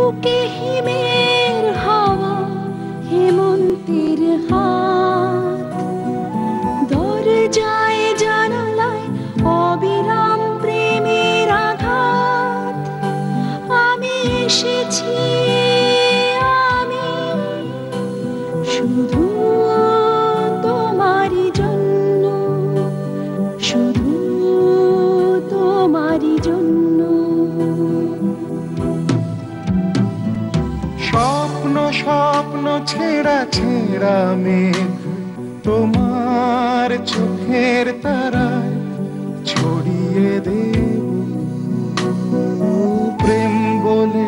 বুকে হিমের হাওয়া, হেমন্তের হাত, দরজায় জানালায় অবিরাম প্রেমের আঘাত। আমি এসেছি, আমি শুধু তোমারই জন্য, শুধু তোমারই জন্য। স্বপ্ন স্বপ্ন ছেঁড়া ছেঁড়া মেঘ তোমার চোখের তারায় ছড়িয়ে দেব। প্রেম বলে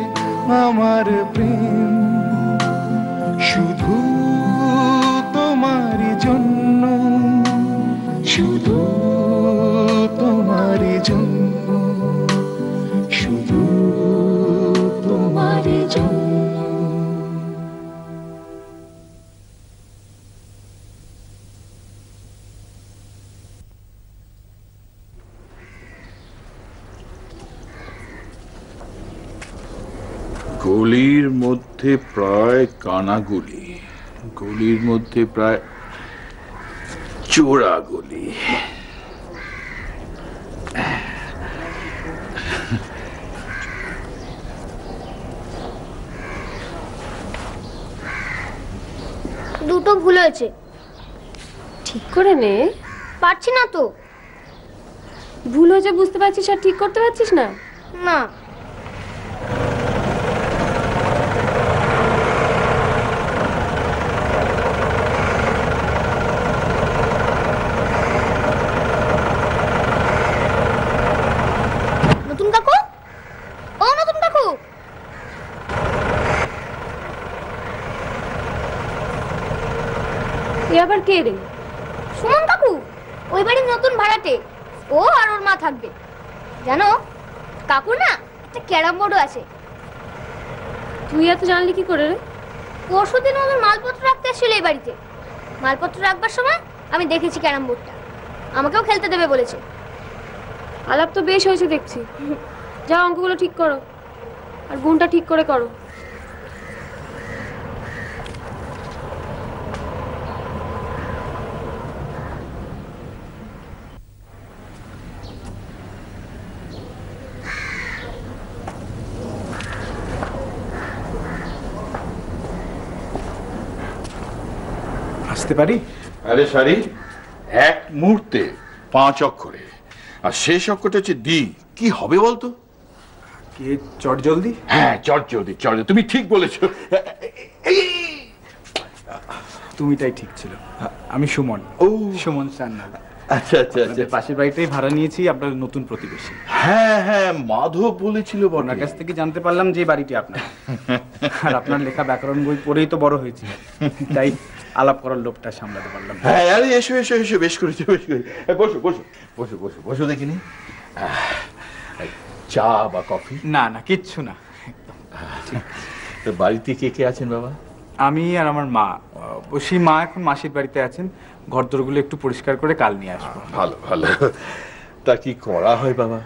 আমার প্রেম শুধু তোমারই জন্য, শুধু তোমারই জন্য, শুধু তোমারই জন্য। গলির মধ্যে প্রায় কানাগুলি, গলির মধ্যে প্রায় চোরাগুলি। দুটো ভুল হয়েছে, ঠিক করে নে। পারছি না তো। ভুল হয়েছে বুঝতে পারছিস আর ঠিক করতে পারছিস না? না। নতুন কাকু, ও নতুন কাকু, এ আবার কে রে? সুমন কাকু, ওই বাড়ির নতুন ভাড়াটে। ও আর ওর মা থাকবে। জানো কাকু না একটা ক্যারাম বোর্ডও আছে। তুই এত জানলি কি করে রে? পরশুদিন ওদের মালপত্র রাখতে এসেছিল এই বাড়িতে। মালপত্র রাখবার সময় আমি দেখেছি ক্যারাম বোর্ডটা। আমাকেও খেলতে দেবে বলেছে। আলাপ তো বেশ হয়েছে দেখছি। যা অঙ্কগুলো ঠিক করো আর গুণটা ঠিক করে করো। আসতে পারি? আরে সারি, এক মুহূর্তে 5 অক্ষরে, আর শেষ অক্ষরটা হচ্ছে দি। কি হবে বলতো? কে চট জলদি? হ্যাঁ, চট জলদি, চট। তুমি ঠিক বলেছো। তুমিটাই ঠিক ছিল। আমি সুমন। ও, সুমন সান্যাল। আচ্ছা আচ্ছা আচ্ছা। পাশের বাড়িতেই ভাড়া নিয়েছি, আপনার নতুন প্রতিবেশী। হ্যাঁ হ্যাঁ, মাধব বলেছিল। ওনার কাছ থেকে জানতে পারলাম যে বাড়িটি আপনার। আর আপনার লেখা ব্যাকরণ বই পড়েই তো বড় হয়েছে, তাই আলাপ করার লোকটা সামলাতে পারলাম। হ্যাঁ, আরে এসো এসো এসো, বেশ করেছো বেশ করেছো। বসো বসো বসো বসো বসো, দেখিনি। চা বা কফি? না না, কিচ্ছু না। তো বাড়িতে কে কে আছেন বাবা? আমি আর আমার মা। সেই মা এখন মাসির বাড়িতে আছেন। ঘরদোরগুলো একটু পরিষ্কার করে কাল নিয়ে আসবো। ভালো ভালো। তা কি করা হয় বাবা?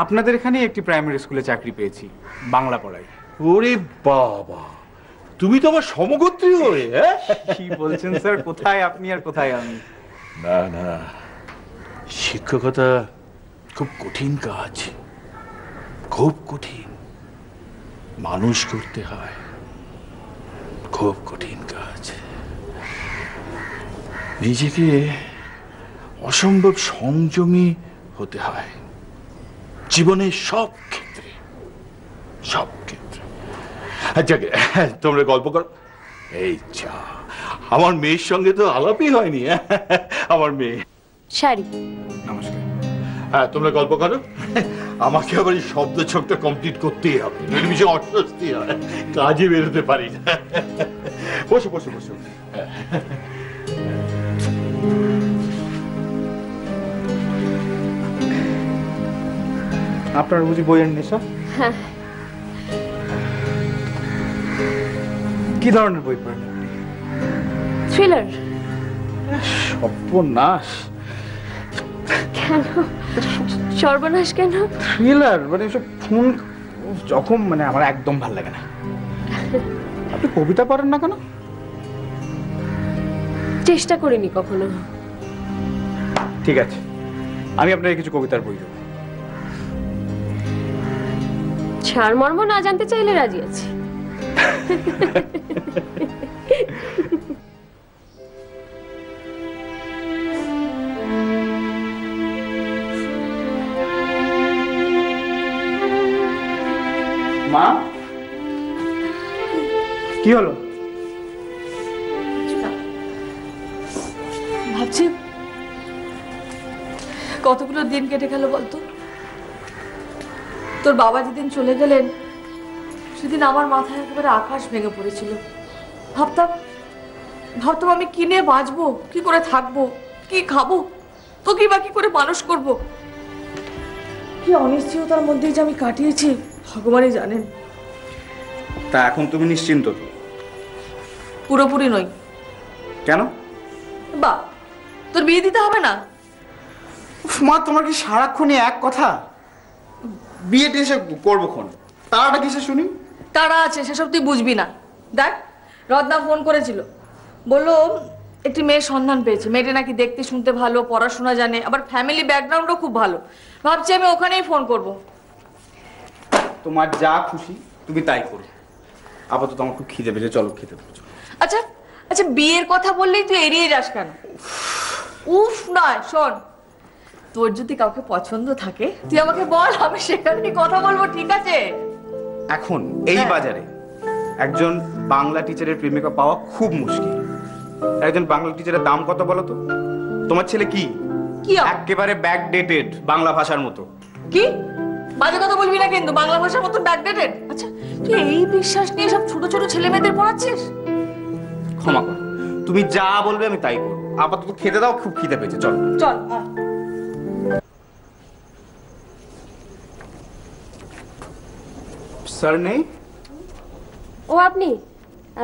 আপনাদের এখানে একটি প্রাইমারি স্কুলে চাকরি পেয়েছি, বাংলা পড়াই। ওরে বাবা, তুমি তো আমার সমগোত্রী হয়ে। কি বলছেন স্যার? কোথায় আপনি আর কোথায় আমি? না না, শিক্ষকতা খুব কঠিন কাজ, খুব কঠিন। মানুষ করতে হয়, খুব কঠিন কাজ। নিজেকে অসম্ভব সংযমী হতে হয় জীবনের সব ক্ষেত্রে, সব ক্ষেত্রে। আচ্ছা, তোমরা গল্প করো। এই চা, আমার মেয়ের সঙ্গে তো আলাপই হয়নি। আমার মেয়ে শাড়ি। নমস্কার। হ্যাঁ, তোমরা গল্প করো। আমাকে আবার এই শব্দ ছকটা কমপ্লিট করতেই হবে, ভীষণ অস্বস্তি হয়, কাজে বেরোতে পারি না। বসো বসো বসো। আপনার বুঝি বইয়ের নেশা? হ্যাঁ। কি ধরনের বই পড়েন? থ্রিলার। সর্বনাশ! কেন সর্বনাশ কেন? থ্রিলার মানে সব খুন। ও যখন মানে আমার একদম ভাল লাগে না। আপনি কবিতা পড়েন না কেন? চেষ্টা করিনি কখনো। ঠিক আছে, আমি আপনাকে কিছু কবিতার বই দেবো। সারমর্ম না জানতে চাইলে রাজি আছি। মা, কি হলো? ভাবছি কতগুলো দিন কেটে গেল বলতো। তোর বাবা যেদিন চলে গেলেন সেদিন আমার মাথায় একেবারে আকাশ ভেঙে পড়েছিল। ভাবতাম আমি কি নিয়ে বাঁচবো, কি করে থাকবো, কি খাবো, তোকে বা কি করে মানুষ করব। কি অনিশ্চয়তার মধ্যেই যে আমি কাটিয়েছি ভগবানই জানেন। তা এখন তুমি নিশ্চিন্ত তো? পুরোপুরি নই। কেন? বা তোর বিয়ে দিতে হবে না? মা, তোমার কি সারাক্ষণই এক কথা? বিয়েটা এসে করবো খন, তারাটা কিসে শুনি? তারা আছে সেসব তুই বুঝবি না। দেখ, রত্না ফোন করেছিল, বললো একটি মেয়ের সন্ধান পেয়েছে। মেয়েটা নাকি দেখতে শুনতে ভালো, পড়াশোনা জানে, আবার ফ্যামিলি ব্যাকগ্রাউন্ডও খুব ভালো। ভাবছি আমি ওখানেই ফোন করব। তোমার যা খুশি তুমি তাই করো। আপাতত আমার খুব খিদে পেয়েছে, চলো খেতে দেবো। আচ্ছা আচ্ছা, বিয়ের কথা বললেই তুই এড়িয়ে যাস কেন? উফ নয়, শোন, তোর যদি কাউকে পছন্দ থাকে তুই আমাকে বল, আমি সেখানেই কথা বলবো, ঠিক আছে? এখন এই বাজারে একজন বাংলা টিচারের প্রেমিকা পাওয়া খুব মুশকিল। একজন বাংলা টিচারের দাম কত বলো তো? তোমার ছেলে কি কি একেবারে ব্যাকডেটেড বাংলা ভাষার মতো। কি বাজে কথা বলবি না কিন্তু, বাংলা ভাষার মতো ব্যাকডেটেড? আচ্ছা, তুই এই বিশ্বাস নিয়ে সব ছোট ছোট ছেলে মেয়েদের পড়াচ্ছিস? ক্ষমা করো, তুমি যা বলবে আমি তাই করবো। আপাতত খেতে দাও, খুব খিদে পেয়েছে, চল চল। স্যার নেই? ও আপনি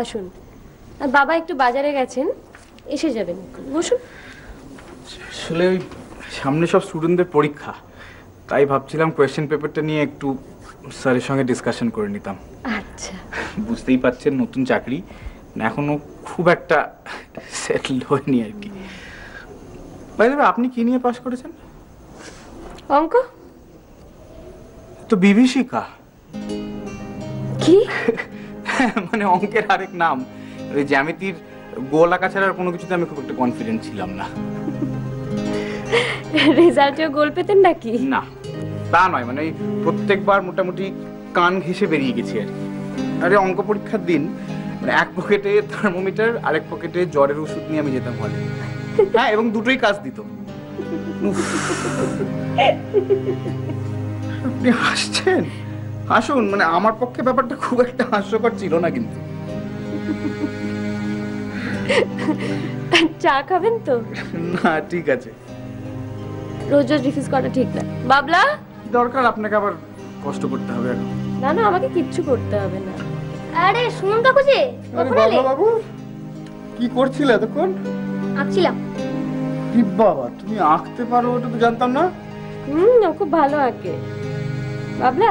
আসুন। আর বাবা একটু বাজারে গেছেন, এসে যাবেন, বসুন। আসলে ওই সামনে সব স্টুডেন্টদের পরীক্ষা, তাই ভাবছিলাম কোয়েশ্চেন পেপারটা নিয়ে একটু স্যারের সঙ্গে ডিসকাশন করে নিতাম। আচ্ছা, বুঝতেই পারছেন নতুন চাকরি, এখনো খুব একটা সেটেল হয়নি আর কি। বাই দ্য ওয়ে, আপনি কি নিয়ে পাস করেছেন? অঙ্ক। তো বিভীষিকা। কি? মানে অঙ্কের আরেক নাম। ওই জ্যামিতির গোল আঁকা ছাড়া আর কোনো কিছুতে আমি খুব একটা কনফিডেন্ট ছিলাম না। রেজাল্টেও গোল পেতেন নাকি? না, তা নয়, মানে প্রত্যেকবার মোটামুটি কান ঘেঁষে বেরিয়ে গেছি আর কি। আরে অঙ্ক পরীক্ষার দিন মানে এক পকেটে থার্মোমিটার, আরেক পকেটে জ্বরের ওষুধ নিয়ে আমি যেতাম হলে। হ্যাঁ, এবং দুটোই কাজ দিত। আপনি হাসছেন? হাসুন, মানে আমার পক্ষে ব্যাপারটা খুব একটা হাস্যকর ছিল না কিন্তু। চা খাবেন তো? না, ঠিক আছে। রোজ রোজ রিফিউজ করা ঠিক না। বাবলা, দরকার আপনাকে আবার কষ্ট করতে হবে এখন? না না, আমাকে কিচ্ছু করতে হবে না। আরে শুনুন কাকু যে, কখন এলে? বাবু, কি করছিলে এতক্ষণ? আঁকছিলাম। বাবা, তুমি আঁকতে পারো, ওটা তো জানতাম না। ও খুব ভালো আঁকে। বাবলা,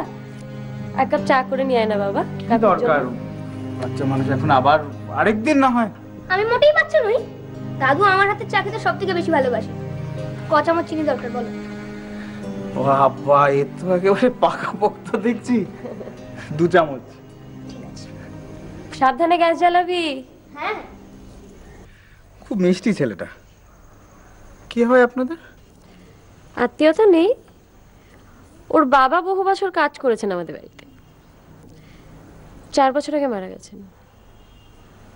এক কাপ চা করে নিয়ে আয় না বাবা। কি দরকার, বাচ্চা মানুষ এখন, আবার আরেকদিন না হয়। আমি মোটেই বাচ্চা নই। দাদু আমার হাতের চা খেতে সব থেকে বেশি ভালোবাসে। ক চামচ চিনি দরকার বলো? বাবা, এ তো একেবারে পাকা পোক্ত দেখছি। 2 চামচ। ঠিক আছে। সাবধানে গ্যাস জ্বালাবি। হ্যাঁ। খুব মিষ্টি ছেলেটা। কি হয় আপনাদের? আত্মীয়তা নেই, ওর বাবা বহু বছর কাজ করেছেন আমাদের বাড়িতে। 4 বছর আগে মারা গেছেন,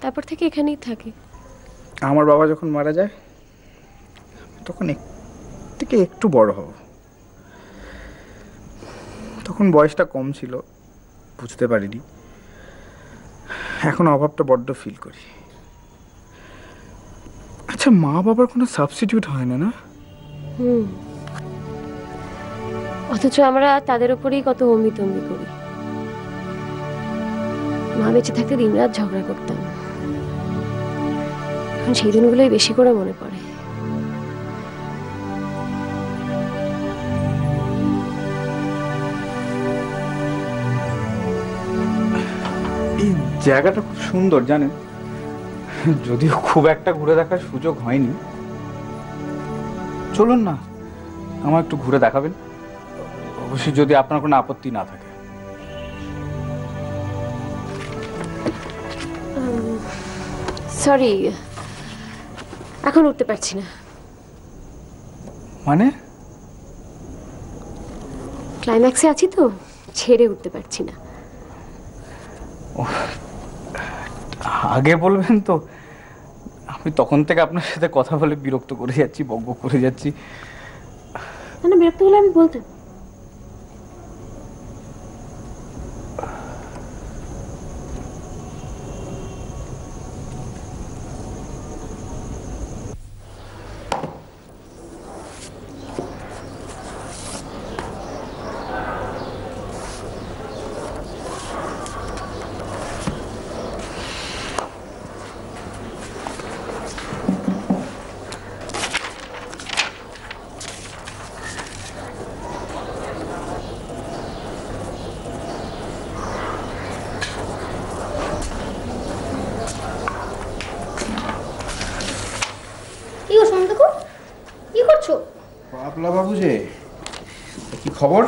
তারপর থেকে এখানেই থাকি। আমার বাবা যখন মারা যায় তখন থেকে একটু বড় হব। তখন বয়সটা কম ছিল, বুঝতে পারিনি। এখন অভাবটা বড্ড ফিল করি। আচ্ছা, মা বাবার কোনো সাবস্টিটিউট হয় না, না? অথচ আমরা তাদের উপরেই কত অমৃতম্বি করি। মা বেঁচে থাকতে দিনরাত ঝগড়া করতাম, এখন সেই দিনগুলোই বেশি করে মনে পড়ে। এই জায়গাটা খুব সুন্দর জানেন, যদিও খুব একটা ঘুরে দেখার সুযোগ হয়নি। চলুন না, আমার একটু ঘুরে দেখাবেন, অবশ্যই যদি আপনার কোনো আপত্তি না থাকে। সরি, এখন উঠতে পারছি না। মানে? ক্লাইম্যাক্সে আছি তো, ছেড়ে উঠতে পারছি না। আগে বলবেন তো, আমি তখন থেকে আপনার সাথে কথা বলে বিরক্ত করে যাচ্ছি, বকবক করে যাচ্ছি। না, বিরক্ত হলে আমি বলতাম। পাপলা বাবু যে, কি খবর?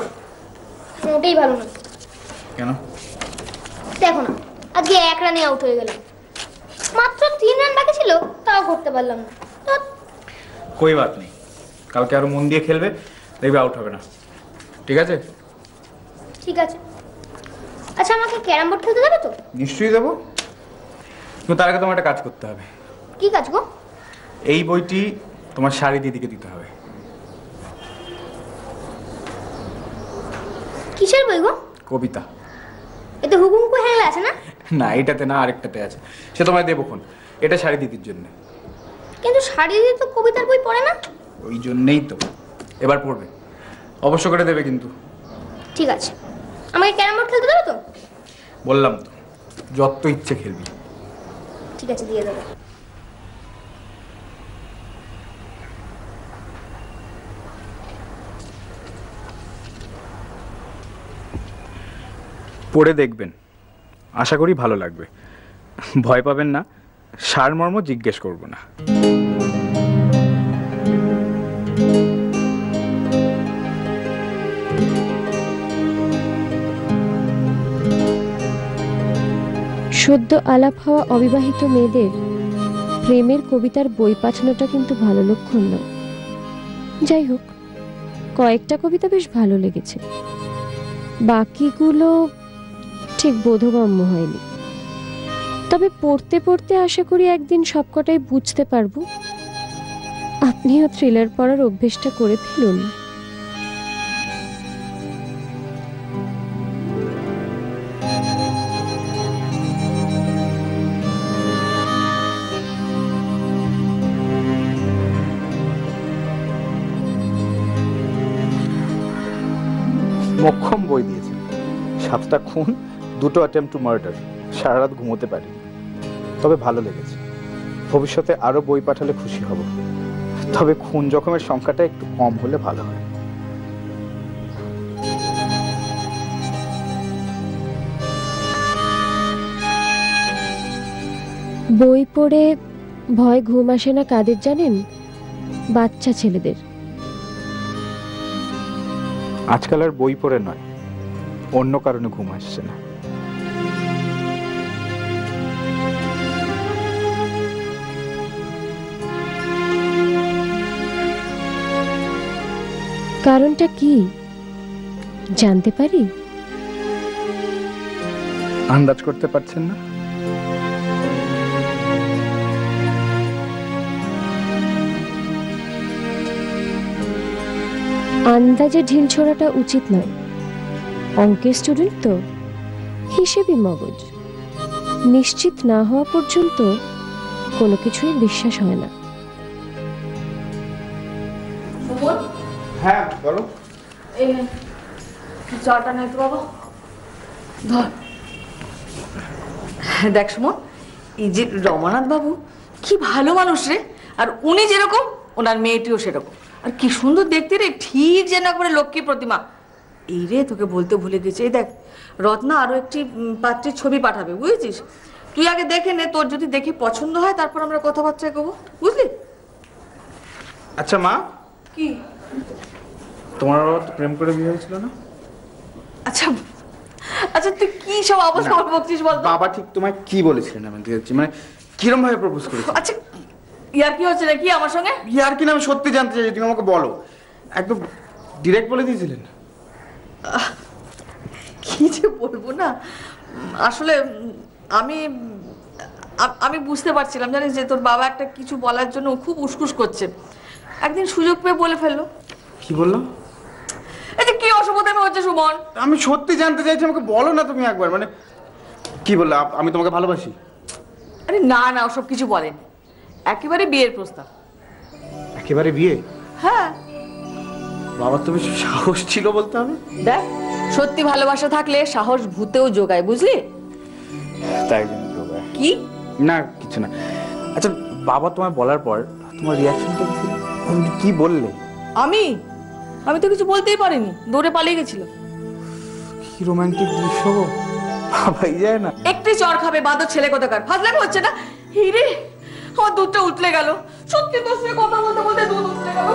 মোটেই ভালো না। কেন? দেখো না, আজকে 1 রানে আউট হয়ে গেলাম। মাত্র 3 রান বাকি ছিল, তাও করতে পারলাম না। তো কোই বাত নেই, কালকে আরো মন দিয়ে খেলবে, দেখবে আউট হবে না। ঠিক আছে? ঠিক আছে। আচ্ছা, আমাকে ক্যারাম বোর্ড খেলতে যাবে তো? নিশ্চয়ই দেবো, কিন্তু তার আগে তোমার একটা কাজ করতে হবে। কি কাজ গো? এই বইটি তোমার শাড়ি দিদিকে দিতে হবে। কিসের বই গো? কবিতা। এতে হুকুম কো হ্যাংলা আছে না? না, এটাতে না, আরেকটাতে আছে, সে তোমায় দেবো কোন। এটা শাড়ি দিদির জন্য। কিন্তু শাড়ি দিদি তো কবিতার বই পড়ে না। ওই জন্যই তো, এবার পড়বে, অবশ্য করে দেবে কিন্তু। ঠিক আছে। আমাকে ক্যারাম বোর্ড খেলতে দেবে তো? বললাম তো, যত ইচ্ছে খেলবি। ঠিক আছে, দিয়ে দেবো। পড়ে দেখবেন, আশা করি ভালো লাগবে। ভয় পাবেন না, সারমর্ম জিজ্ঞেস করব না। সদ্য আলাপ হওয়া অবিবাহিত মেয়েদের প্রেমের কবিতার বই পাঠানোটা কিন্তু ভালো লক্ষণ নয়। যাই হোক, কয়েকটা কবিতা বেশ ভালো লেগেছে, বাকিগুলো ঠিক বোধগম্য হয়নি। তবে পড়তে পড়তে আশা করি একদিন সবকটাই বুঝতে পারবো। আপনিও থ্রিলার পড়ার অভ্যেসটা করে ফেলুন। মক্ষম বই দিয়েছে, 7টা খুন, 2টো অ্যাটেম্প টু মার্ডার। সারা রাত ঘুমোতে পারি, তবে ভালো লেগেছে। ভবিষ্যতে আরো বই পাঠালে খুশি হব, তবে খুন জখমের সংখ্যাটা একটু কম হলে ভালো হয়। বই পড়ে ভয় ঘুম আসে না কাদের জানেন? বাচ্চা ছেলেদের। আজকাল আর বই পড়ে নয়, অন্য কারণে ঘুম আসছে না। কারণটা কি জানতে পারি? আন্দাজ করতে পারছেন না? আন্দাজে ঢিল ছোড়াটা উচিত নয়। অঙ্কের স্টুডেন্ট তো, হিসেবই মগজ। নিশ্চিত না হওয়া পর্যন্ত কোনো কিছুই বিশ্বাস হয় না। হ্যাঁ বলো। চাটা নাই তো বাবা, ধর। দেখ সুমন, এই যে রমানাথ বাবু কি ভালো মানুষ রে, আর উনি যেরকম ওনার মেয়েটিও সেরকম। আর কি সুন্দর দেখতে রে, ঠিক যেন একবারে লক্ষ্মী প্রতিমা। এই রে, তোকে বলতে ভুলে গেছি, এই দেখ রত্না আরো একটি পাত্রের ছবি পাঠাবে, বুঝেছিস? তুই আগে দেখে নে, তোর যদি দেখে পছন্দ হয় তারপর আমরা কথাবার্তা এগোবো, বুঝলি? আচ্ছা মা, কি? তোমার বাবা তো প্রেম করে বিয়ে হয়েছিল না? আচ্ছা আচ্ছা, তুই কি সব আবার সব বলছিস বল? বাবা ঠিক তোমায় কি বলেছিলেন? আমি দেখছি মানে কিরম ভাবে প্রপোজ করেছে? আচ্ছা, ইয়ার কি হচ্ছে নাকি আমার সঙ্গে? ইয়ার কি না, আমি সত্যি জানতে চাই, তুমি আমাকে বলো। একদম ডিরেক্ট বলে দিয়েছিলেন? কি যে বলবো না, আসলে আমি আমি বুঝতে পারছিলাম জানিস যে তোর বাবা একটা কিছু বলার জন্য খুব উসকুস করছে, একদিন সুযোগ পেয়ে বলে ফেললো। কি বললো? এই যে কি অসুবিধা হচ্ছে সুমন? আমি সত্যি জানতে চাইছি, আমাকে বলো না তুমি একবার। মানে কি বললো? আমি তোমাকে ভালোবাসি? আরে না না, ওসব কিছু বলেনি, একেবারে বিয়ের প্রস্তাব। একেবারে বিয়ে? হ্যাঁ। বাবার তো বেশ সাহস ছিল বলতে হবে। দেখ, সত্যি ভালোবাসা থাকলে সাহস ভূতেও যোগায়, বুঝলি? তাই জন্য যোগায়? কি না, কিছু না। আচ্ছা, বাবা তোমায় বলার পর তোমার রিয়াকশনটা কি ছিল? তুমি কি বললে? আমি তো কিছু বলতেই পারিনি, দৌড়ে পালিয়ে গেছিল। কি রোমান্টিক দৃশ্য গো, ভাবাই যায় না। একটু চর খাবে বাদর ছেলে কোথাকার, ফাজলামি হচ্ছে না? হিরে, আমার দুধটা উঠলে গেল, সত্যি তোর সঙ্গে কথা বলতে বলতে দুধ উঠলে গেল।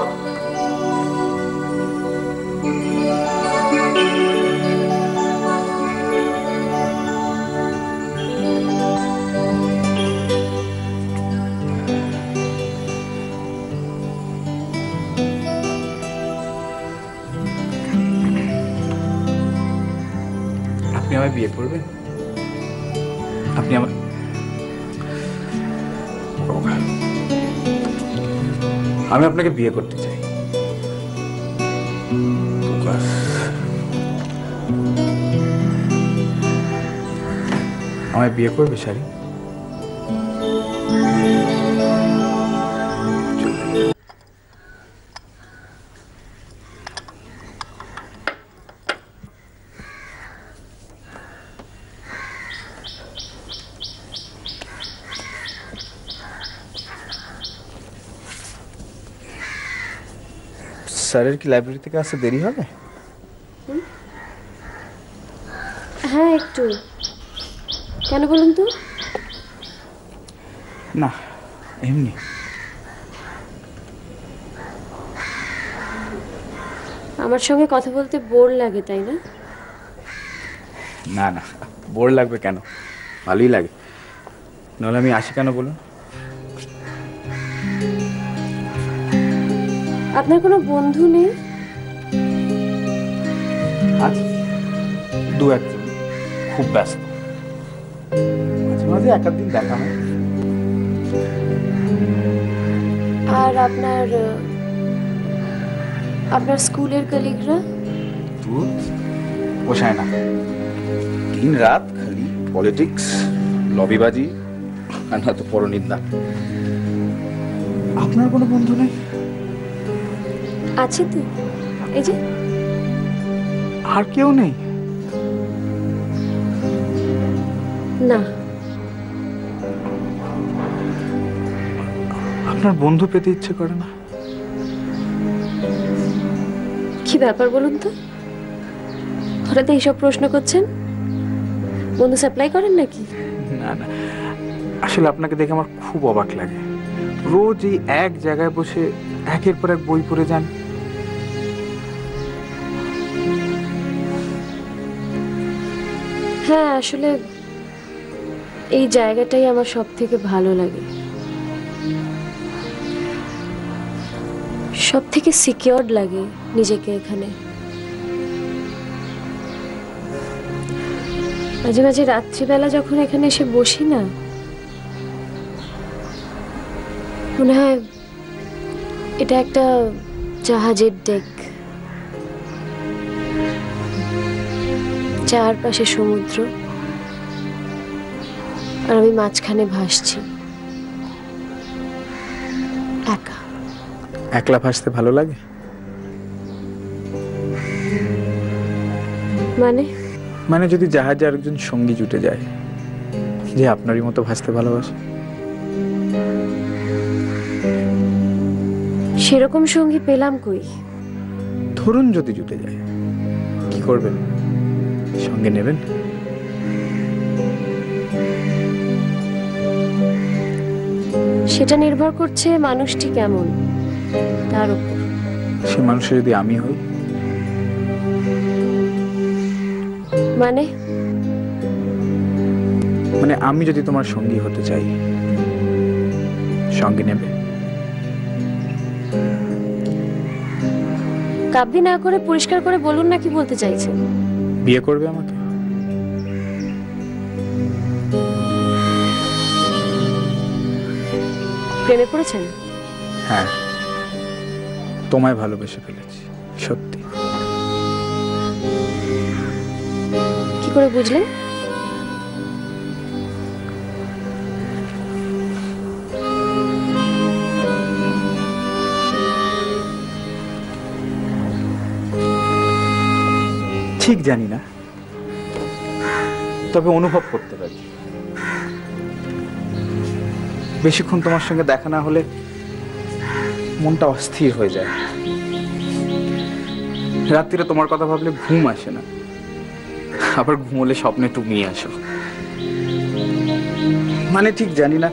আপনি আমায় বিয়ে করবেন? আপনি আমার আমি আপনাকে বিয়ে করতে চাই। আমায় বিয়ে করবে শাড়ি? স্যারের কি লাইব্রেরি থেকে আসতে দেরি হবে? হ্যাঁ একটু। কেন বলুন তো? না, এমনি। আমার সঙ্গে কথা বলতে বোর লাগে, তাই না? না না, বোর লাগবে কেন, ভালোই লাগে। নাহলে আমি আসি কেন বলুন? আপনার কোনো বন্ধু নেই? আজ দু একজন, খুব ব্যস্ত। মাঝে মাঝে এক দিন দেখা হয়। আর আপনার স্কুলের কলিগরা? দুধ পোষায় না, দিন রাত খালি পলিটিক্স, লবিবাজি আর নয়তো পরনিন্দা। আপনার কোনো বন্ধু নেই? আছে তো, এই যে। আর কেউ নেই? না। আপনার বন্ধু পেতে ইচ্ছে করে না? কি ব্যাপার বলুন তো, হঠাৎ এইসব প্রশ্ন করছেন? বন্ধু সাপ্লাই করেন নাকি? না না, আসলে আপনাকে দেখে আমার খুব অবাক লাগে। রোজ এই এক জায়গায় বসে একের পর এক বই পড়ে যান। হ্যাঁ, আসলে এই জায়গাটাই আমার সব থেকে ভালো লাগে, সব থেকে সিকিউরড লাগে নিজেকে এখানে। মাঝে মাঝে রাত্রিবেলা যখন এখানে এসে বসি না, মনে হয় এটা একটা জাহাজের ডেক, চারপাশে সমুদ্র আর আমি মাঝখানে ভাসছি একা। একলা ভাসতে ভালো লাগে? মানে যদি জাহাজে আরেকজন সঙ্গী জুটে যায় যে আপনারই মতো ভাসতে ভালোবাসে? সেরকম সঙ্গী পেলাম কই? ধরুন যদি জুটে যায়, কি করবেন? সঙ্গে নেবেন? সেটা নির্ভর করছে মানুষটি কেমন তার উপর। সে মানুষে যদি আমি হই? মানে মানে আমি যদি তোমার সঙ্গী হতে চাই, সঙ্গে নেবে? কাব্যি না করে পরিষ্কার করে বলুন না কি বলতে চাইছেন। বিয়ে করবে আমাকে? প্রেমে পড়েছেন? হ্যাঁ, তোমায় ভালোবেসে ফেলেছি, সত্যি। কি করে বুঝলেন? ঠিক জানি না, তবে অনুভব করতে পারি। বেশিক্ষণ তোমার সঙ্গে দেখা না হলে মনটা অস্থির হয়ে যায়। রাত্রিরে তোমার কথা ভাবলে ঘুম আসে না, আবার ঘুমোলে স্বপ্নে তুমি আসো। মানে ঠিক জানি না,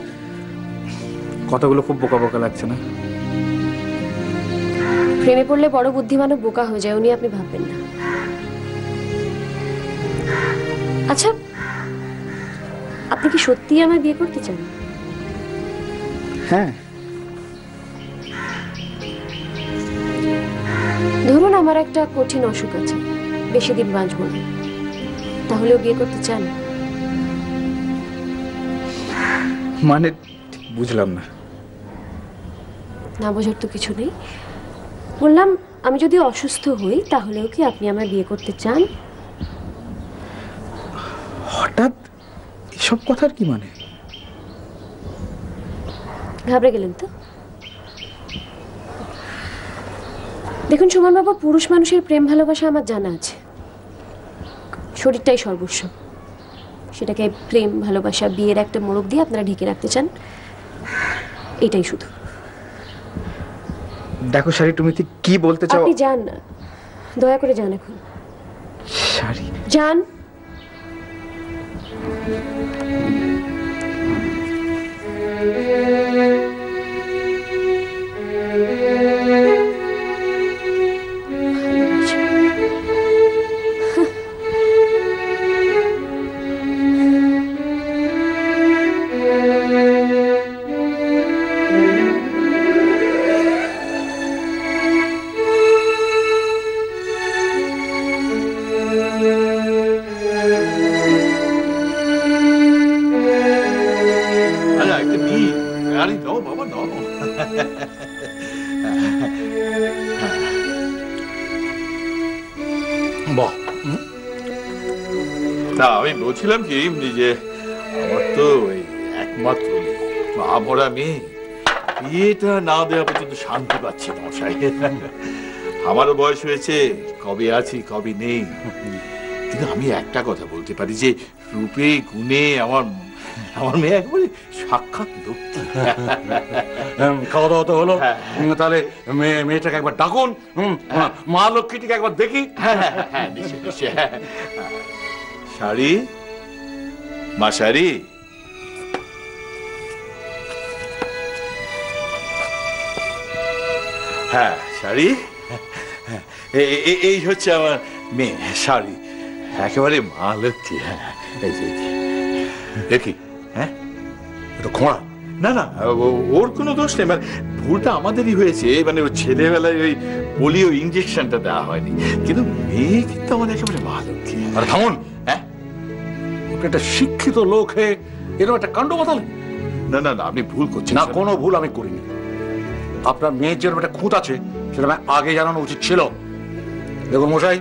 কথাগুলো খুব বোকা বোকা লাগছে না? প্রেমে পড়লে বড় বুদ্ধিমানও বোকা হয়ে যায়, উনি আপনি ভাববেন না। আচ্ছা, আপনি কি সত্যি আমায় বিয়ে করতে চান? হ্যাঁ। ধরুন আমার একটা কঠিন অসুখ আছে, বেশি দিন বাঁচব না, তাহলেও বিয়ে করতে চান? মানে বুঝলাম না। না বোঝার তো কিছু নেই। বললাম আমি যদি অসুস্থ হই তাহলেও কি আপনি আমায় বিয়ে করতে চান? হঠাৎ এসব কথার কি মানে? ঘাবড়ে গেলেন তো? দেখুন সুমন বাবু, পুরুষ মানুষের প্রেম ভালোবাসা আমার জানা আছে। শরীরটাই সর্বস্ব, সেটাকে প্রেম ভালোবাসা বিয়ের একটা মোড়ক দিয়ে আপনারা ঢেকে রাখতে চান, এটাই শুধু। দেখো শাড়ি, তুমি ঠিক কি বলতে চাও? আপনি যান না, দয়া করে যান এখন। শাড়ি, যান। না, আমি বলছিলাম কি যে আমার তো একমাত্র মা মেয়ে, বিয়েটা না দেওয়া পর্যন্ত শান্তি পাচ্ছি না মশাই। আমারও বয়স হয়েছে, কবে আছি কবে নেই। কিন্তু আমি একটা কথা বলতে পারি যে রূপে গুণে আমার মেয়ে একেবারে সাক্ষাৎ লক্ষ্মী। খাওয়া দাওয়া তো হলো, তাহলে মেয়েটাকে একবার ডাকুন, মা লক্ষ্মীটিকে একবার দেখি। হ্যাঁ, নিশ্চয় নিশ্চয়। শাড়ি, মা শাড়ি, হ্যাঁ শাড়ি, এই হচ্ছে আমার মেয়ে শাড়ি, একেবারে মা লক্ষ্মী। হ্যাঁ, দেখি। হ্যাঁ, এটা খোঁড়া? না না, ওর কোনো দোষ নেই, মানে ভুলটা আমাদেরই হয়েছে। মানে ওর ছেলেবেলায় ওই পোলিও ইঞ্জেকশনটা দেওয়া হয়নি, কিন্তু মেয়ে কিন্তু আমার একেবারে মা লক্ষ্মী। আরে থামুন, হ্যাঁ, একটা শিক্ষিত লোক হয়ে এরকম একটা কাণ্ড বাতাল? না না না, আপনি ভুল করছেন। না, কোনো ভুল আমি করিনি। আপনার মেয়ের যেরকম একটা খুঁত আছে সেটা আমি আগে জানানো উচিত ছিল। দেখুন মশাই,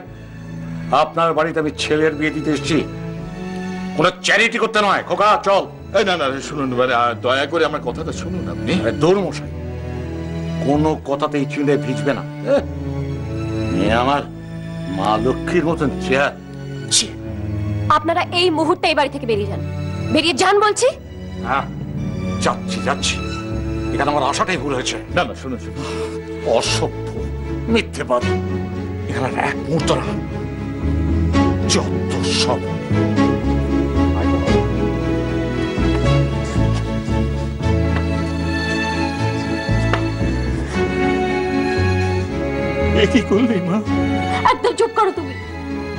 আপনার বাড়িতে আমি ছেলের বিয়ে দিতে এসেছি, কোনো চ্যারিটি করতে নয়। খোকা চল। না না, শুনুন, মানে দয়া করে আমার কথাটা শুনুন আপনি। দৌড় মশাই, কোনো কথাতেই চিনে ভিজবে না। মেয়ে আমার মা লক্ষ্মীর মতন চেয়ার। আপনারা এই মুহূর্তে এই বাড়ি থেকে বেরিয়ে যান, বেরিয়ে যান বলছি। হ্যাঁ, যাচ্ছি। এখানে আমার আশাটাই ভুল হয়েছে। না না, শুনুন, অসভ্য, মিথ্যেবাদী, এখানে এক মুহূর্ত না। যত সব কি করলি মা? একদম চুপ করো তুমি,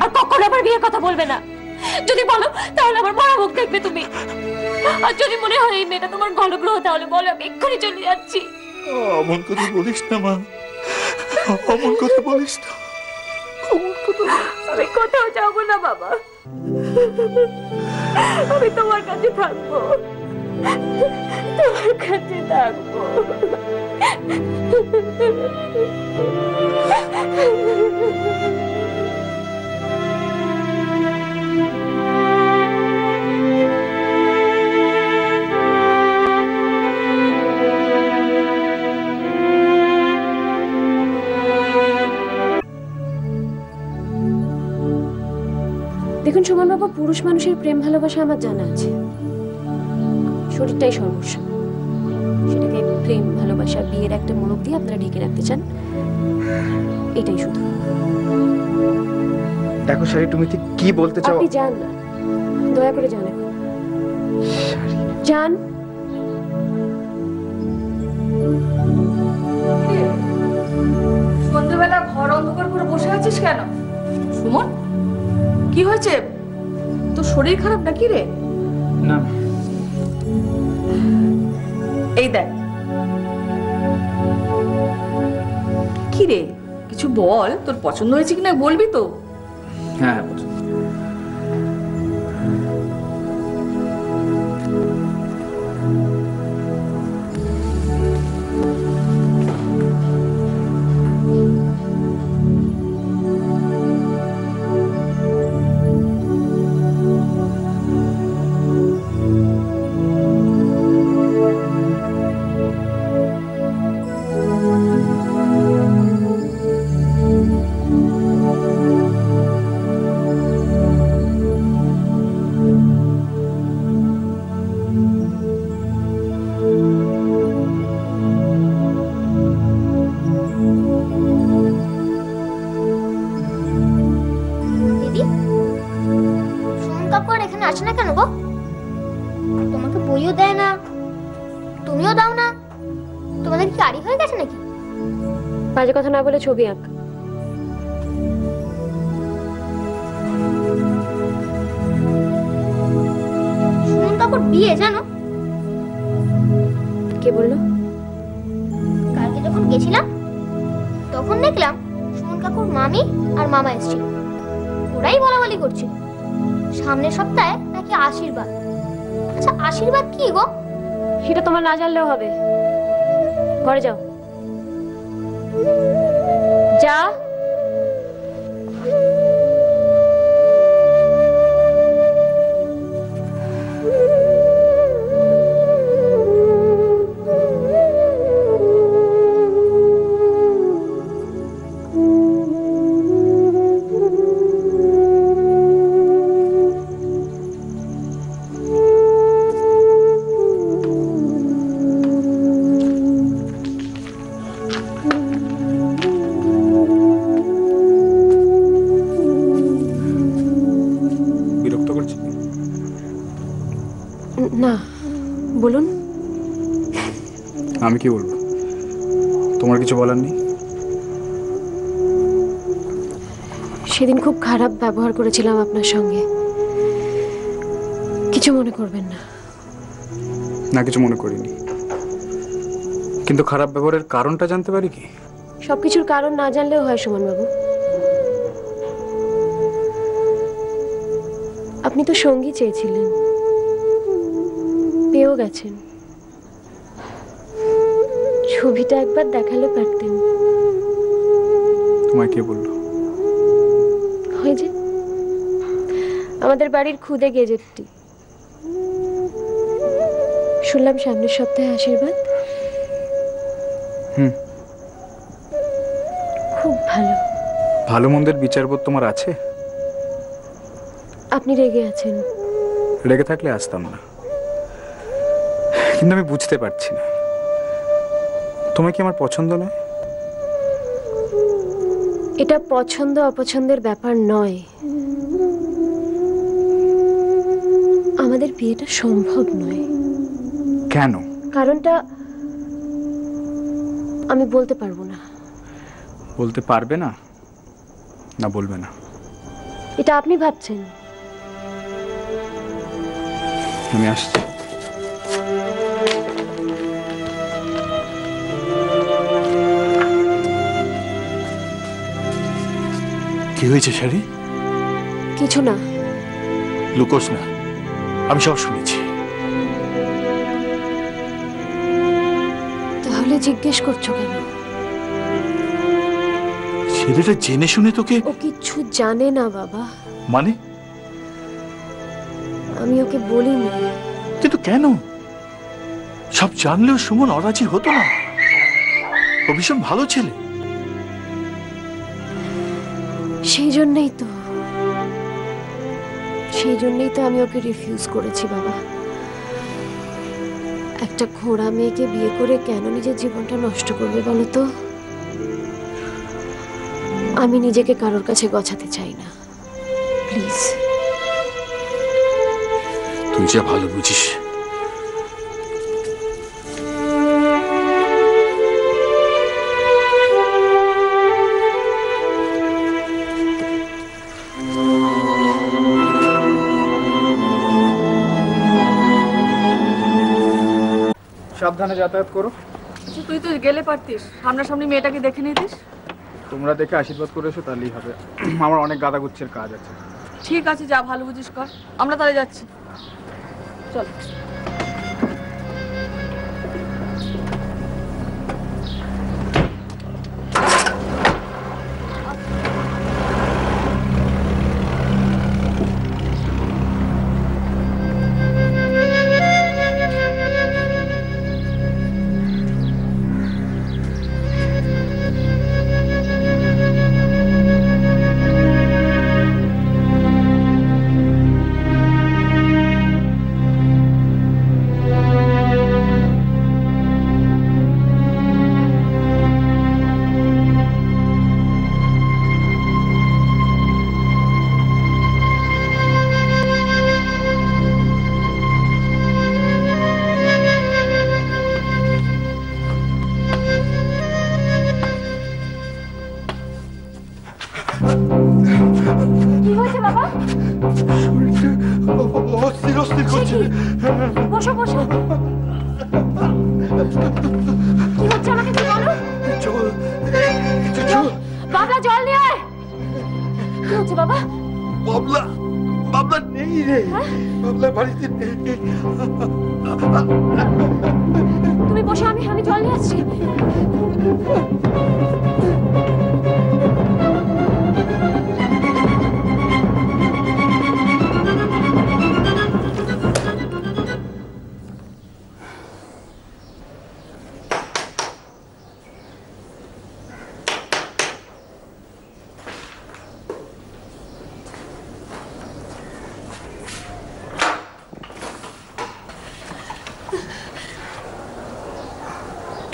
আর কখনো আমার বিয়ের কথা বলবে না। যদি বলো তাহলে আমার মরা মুখ দেখবে তুমি। আর যদি মনে হয় এই মেয়েটা তোমার গলগ্রহ, তাহলে বলো, আমি এক্ষুনি চলে যাচ্ছি। অমন কথা বলিস না মা, অমন কথা বলিস না। আমি কোথাও যাবো না বাবা, আমি তোমার কাছে থাকবো, তোমার কাছে থাকবো। দেখুন সুমন বাবা, পুরুষ মানুষের প্রেম ভালোবাসা আমার জানা আছে, শরীরটাই সমস্যা। সেটাকে প্রেম ভালোবাসা বিয়ের একটা মোড়ক দিয়ে আপনারা ঢেকে রাখতে চান, এটাই শুধু। দেখো শাড়ি, তুমি ঠিক কি বলতে চাও? আপনি যান না, দয়া করে যান, যান। সন্ধ্যেবেলা ঘর অন্ধকার করে বসে আছিস কেন সুমন? কি হয়েছে? তোর শরীর খারাপ নাকি রে? না, এই দেখ। কি রে, কিছু বল, তোর পছন্দ হয়েছে কিনা বলবি তো? হ্যাঁ বাজে কথা না বলে ছবি আঁক। সুমন কাকুর বিয়ে জানো? কে বললো? কালকে যখন গেছিলাম তখন দেখলাম সুমন কাকুর মামি আর মামা এসেছিল। ওরাই বলাবলি করছিল সামনের সপ্তাহে নাকি আশীর্বাদ। আচ্ছা আশীর্বাদ কি গো? সেটা তোমার না জানলেও হবে, ঘরে যাও। যা। না, বলুন। আমি কি বলবো? তোমার কিছু বলার নেই? সেদিন খুব খারাপ ব্যবহার করেছিলাম আপনার সঙ্গে, কিছু মনে করবেন না। না, কিছু মনে করিনি, কিন্তু খারাপ ব্যবহারের কারণটা জানতে পারি কি? সবকিছুর কারণ না জানলেও হয় সুমন বাবু। আপনি তো সঙ্গী চেয়েছিলেন, পেয়েও গেছেন। ছবিটা একবার দেখালে পারতেন। তোমায় কে বললো? হয় যে আমাদের বাড়ির খুদে গেজেটটি। শুনলাম সামনের সপ্তাহে আশীর্বাদ। খুব ভালো। ভালো মন্দের বিচারবোধ তোমার আছে? আপনি রেগে আছেন। রেগে থাকলে আসতাম না, কিন্তু আমি বুঝতে পারছি না, তোমার কি আমার পছন্দ নয়? এটা পছন্দ অপছন্দের ব্যাপার নয়, বিয়েটা সম্ভব নয়। কেন? কারণটা আমি বলতে পারবো না। বলতে পারবে না? না বলবে না? এটা আপনি ভাবছেন। আমি আসছি। কি হয়েছে শাড়ি? কিছু না। লুকোস না, আমি সব শুনেছি। তাহলে জিজ্ঞেস করছো কেন? ছেলেটা জেনে শুনে তোকে? ও কিচ্ছু জানে না বাবা। মানে? আমি ওকে বলিনি। কিন্তু কেন? সব জানলেও সুমন অরাজি হতো না। ও ভীষণ ভালো ছেলে। সেই জন্যই তো আমি ওকে রিফিউজ করেছি বাবা। একটা ঘোড়া মেয়েকে বিয়ে করে কেন নিজের জীবনটা নষ্ট করবে বলো তো? আমি নিজেকে কারোর কাছে গছাতে চাই না, প্লিজ। তুই যা ভালো বুঝিস। সাবধানে যাতায়াত করো। তুই তো গেলে পারতিস, সামনাসামনি মেয়েটাকে দেখে নিতিস। তোমরা দেখে আশীর্বাদ করে এসো, তাহলেই হবে। আমার অনেক গাদাগুচ্ছের কাজ আছে। ঠিক আছে, যা ভালো বুঝিস কর। আমরা তাহলে যাচ্ছি, চল। বসো বসো। কি হচ্ছে আমাকে কি বলো? বাবলা জল নিয়ে আয়। কি হচ্ছে বাবা? বাবলা নেই রে। বাবলা বাড়িতে নেই। তুমি বসো, আমি জল নিয়ে আসছি।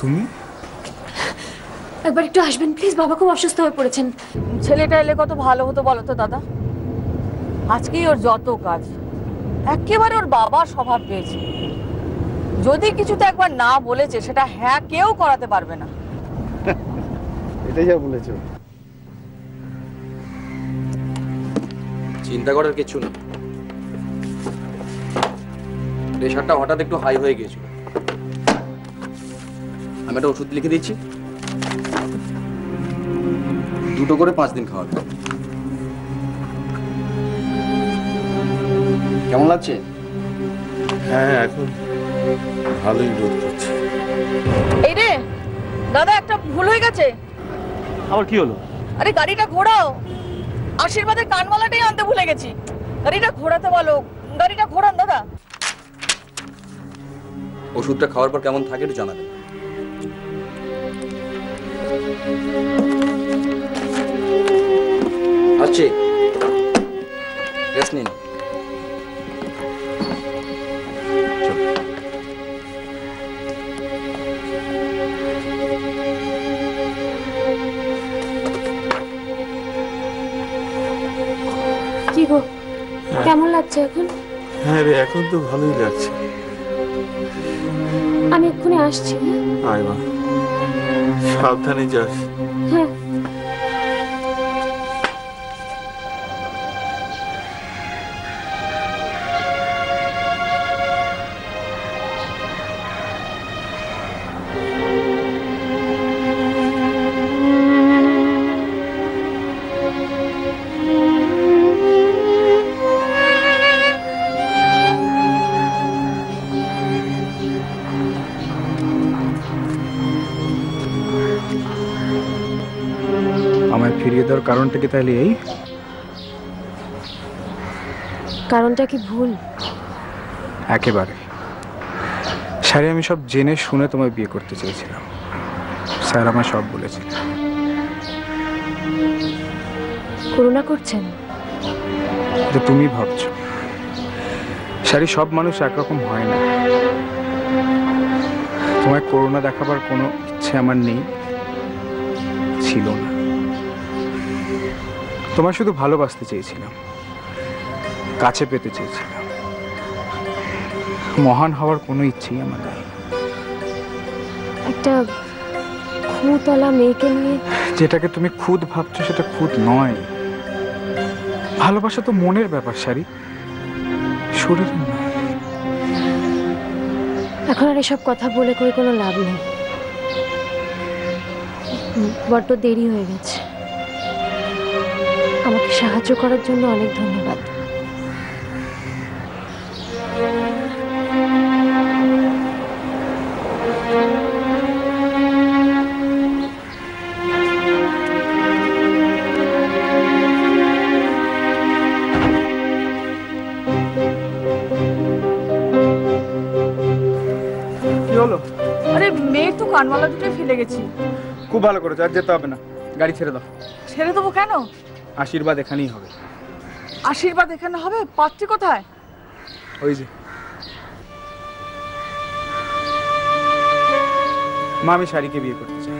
তুমি একবার একটু আসবেন প্লিজ, বাবা খুব অসুস্থ হয়ে পড়েছেন। ছেলেটা এলে কত ভালো হতো বলো তো দাদা। আজকেই ওর যত কাজ, একেবারে ওর বাবার স্বভাব পেয়েছে। যদি কিছুতে একবার না বলেছে, সেটা হ্যাঁ কেউ করাতে পারবে না। এটাই যা বলেছো। চিন্তা করার কিছু না, প্রেশারটা হঠাৎ একটু হাই হয়ে গিয়েছিল। আমি একটা ওষুধ লিখে দিচ্ছি, 2টো করে 5 দিন খাওয়াবে। কেমন লাগছে? হ্যাঁ, এখন ভালোই বোধ করছে। এই রে দাদা, একটা ভুল হয়ে গেছে। আবার কি হলো? আরে গাড়িটা ঘোরাও। আশীর্বাদের কানমালাটাই আনতে ভুলে গেছি। গাড়িটা ঘোরাতে বলো, গাড়িটা ঘোরান দাদা। ওষুধটা খাওয়ার পর কেমন থাকে একটু জানাবেন। আসছি, রেস্ট নিন। কি গো, কেমন লাগছে এখন? হ্যাঁ রে, এখন তো ভালোই লাগছে। আমি এক্ষুনি আসছি। আয় মা, সাবধানে যাস। হ্যাঁ। আমায় ফিরিয়ে দেওয়ার কারণটা কি তাহলে এই? কারণটা কি ভুল? একেবারে। স্যার, আমি সব জেনে শুনে তোমায় বিয়ে করতে চেয়েছিলাম। স্যার আমার সব বলেছে। করুণা করছেন? যে তুমি ভাবছো। স্যারই সব মানুষ একরকম হয় না। তোমায় করুণা দেখাবার কোনো ইচ্ছে আমার নেই, ছিল না। তোমায় শুধু ভালোবাসতে চেয়েছিলাম, কাছে পেতে চেয়েছিলাম। মহান হওয়ার কোনো ইচ্ছেই আমার নেই। একটা খুঁতলা মেয়েকে নিয়ে যেটাকে তুমি খুদ ভাবছো সেটা খুদ নয়। ভালোবাসা তো মনের ব্যাপার শাড়ি, শরীরের নয়। এখন আর এসব কথা বলে করে কোনো লাভ নেই। বড্ড দেরি হয়ে গেছে। আমাকে সাহায্য করার জন্য অনেক ধন্যবাদ। কি হলো? আরে মেয়ের তো কানমালা দুটো ফেলে গেছি। খুব ভালো করেছো, আর যেতে হবে না, গাড়ি ছেড়ে দাও। ছেড়ে দেবো কেন? আশীর্বাদ এখানেই হবে। আশীর্বাদ এখানে হবে? পাত্রী কোথায়? ওই যে মা, আমি শাড়িকে বিয়ে করতে চাই।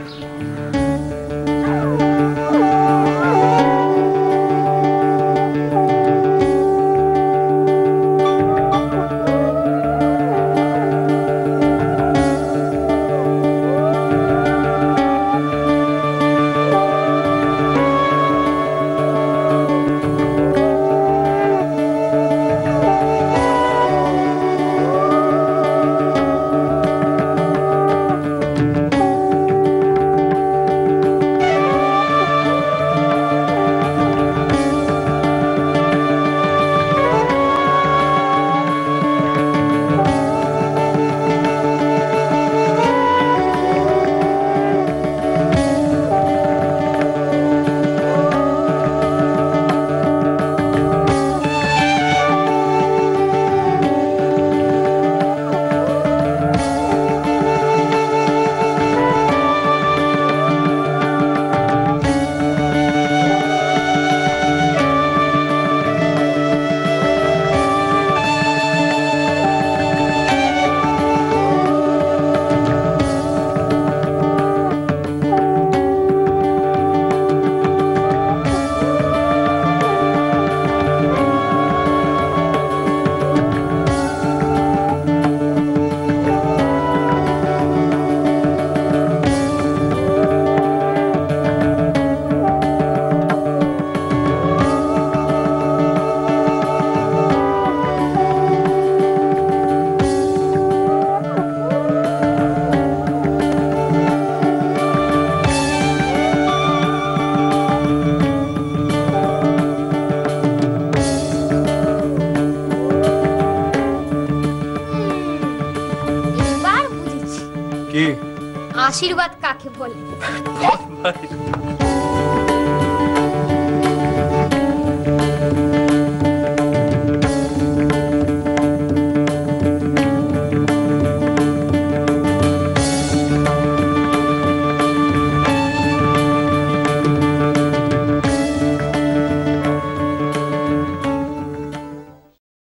আশীর্বাদ কাকে বলে?